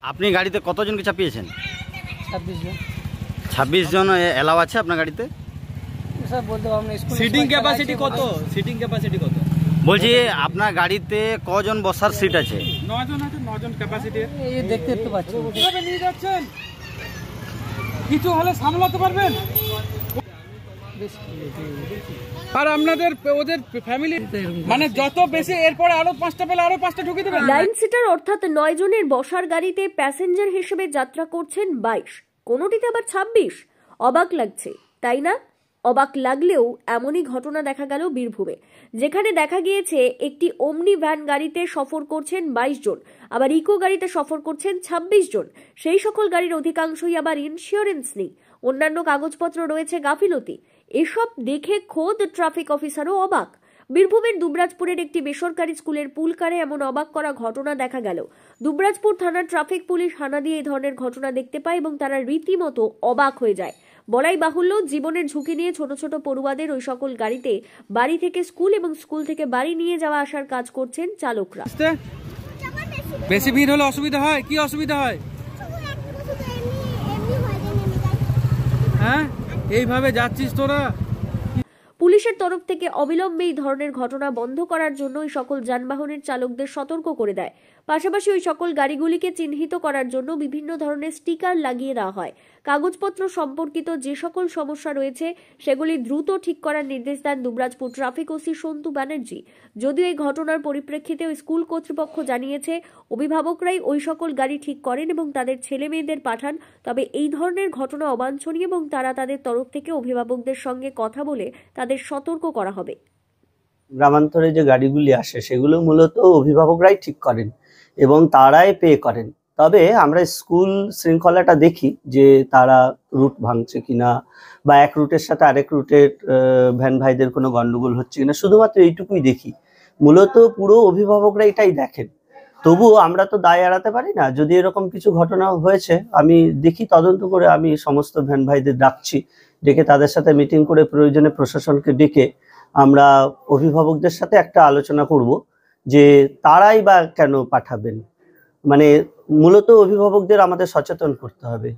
আপনি গাড়িতে কতজনকে চাপিয়েছেন? 26 জন। 26 জন এলাও আছে আপনার গাড়িতে? স্যার বলতে পারবো না। সিটিং ক্যাপাসিটি কত? সিটিং ক্যাপাসিটি কত? বলছি আপনার গাড়িতে কজন বসার সিট আছে? 9 জন আছে, 9 জন ক্যাপাসিটি। এই দেখতে পাচ্ছি। কিভাবে নিয়ে যাচ্ছেন? কিছু হলে সামলাতে পারবেন? আর আপনাদের ওদের ফ্যামিলি মানে যত বেশি এরপরে আরো 5টা পেলে আরো 5টা ঢুকিয়ে দেবেন। লাইন সিটার অর্থাৎ 9 জনের বসার গাড়িতে প্যাসেঞ্জার হিসেবে যাত্রা করছেন 22, কোনোটিতে আবার 26। অবাক লাগছে, তাই না? অবাক লাগলেও এমনই ঘটনা দেখা গেল বীরভূমে, যেখানে দেখা গিয়েছে একটি ওমনি ভ্যান গাড়িতে সফর করছেন 22 জন, আবার ইকো গাড়িতে সফর করছেন 26 জন। সেই সকল গাড়ির অধিকাংশই আবার ইন্স্যুরেন্স নেই, অন্যান্য কাগজপত্র রয়েছে গাফিলতি। এসব দেখে খোদ ট্রাফিক অফিসারও অবাক। বীরভূমের দুবরাজপুরের একটি বেসরকারি স্কুলের পুলকারে এমন অবাক করা ঘটনা দেখা গেল। দুবরাজপুর থানার ট্রাফিক পুলিশ হানা দিয়ে এই ধরনের ঘটনা দেখতে পায় এবং তারা রীতিমতো অবাক হয়ে যায়। বলাই বাহুল্য, জীবনের ঝুঁকি নিয়ে ছোট ছোট পড়ুয়াদের ওই সকল গাড়িতে বাড়ি থেকে স্কুল এবং স্কুল থেকে বাড়ি নিয়ে যাওয়া আসার কাজ করছেন চালকরা। বেশি ভিড় হলে অসুবিধা হয়? কি অসুবিধা হয়? হ্যাঁ, এইভাবে যাচ্ছিস তোরা? পুলিশের তরফ থেকে অবিলম্বে এই ধরনের ঘটনা বন্ধ করার জন্য ওই সকল যানবাহনের চালকদের সতর্ক করে দেয়। পাশাপাশি ওই সকল গাড়িগুলিকে চিহ্নিত করার জন্য বিভিন্ন ধরনের স্টিকার লাগিয়ে দেওয়া হয়। কাগজপত্র সম্পর্কিত যে সকল সমস্যা রয়েছে সেগুলি দ্রুত ঠিক করার নির্দেশ দেন দুবরাজপুর ট্রাফিক ওসি সন্তু ব্যানার্জি। যদিও এই ঘটনার পরিপ্রেক্ষিতে ওই স্কুল কর্তৃপক্ষ জানিয়েছে অভিভাবকরাই ওই সকল গাড়ি ঠিক করেন এবং তাদের ছেলে মেয়েদের পাঠান, তবে এই ধরনের ঘটনা অবাঞ্ছনীয় এবং তারা তাদের তরফ থেকে অভিভাবকদের সঙ্গে কথা বলে তাদের সতর্ক করা হবে। গ্রামান্তরে যে গাড়িগুলি আসে সেগুলো মূলত অভিভাবকরাই ঠিক করেন এবং তারাই পে করেন। তবে আমরা স্কুল শৃঙ্খলাটা দেখি যে তারা রুট ভাঙছে কিনা বা এক রুটের সাথে আরেক রুটের ভ্যান ভাইদের কোনো গন্ডগোল হচ্ছে কিনা, শুধুমাত্র এইটুকুই দেখি। মূলত পুরো অভিভাবকরা এটাই দেখেন। তবুও আমরা তো দায় এড়াতে পারি না। যদি এরকম কিছু ঘটনা হয়েছে আমি দেখি, তদন্ত করে আমি সমস্ত ভ্যান ভাইদের ডাকছি, ডেকে তাদের সাথে মিটিং করে প্রয়োজনে প্রশাসনকে ডেকে আমরা অভিভাবকদের সাথে একটা আলোচনা করব যে তারাই বা কেন পাঠাবেন। মানে মূলত অভিভাবকদের আমাদের সচেতন করতে হবে।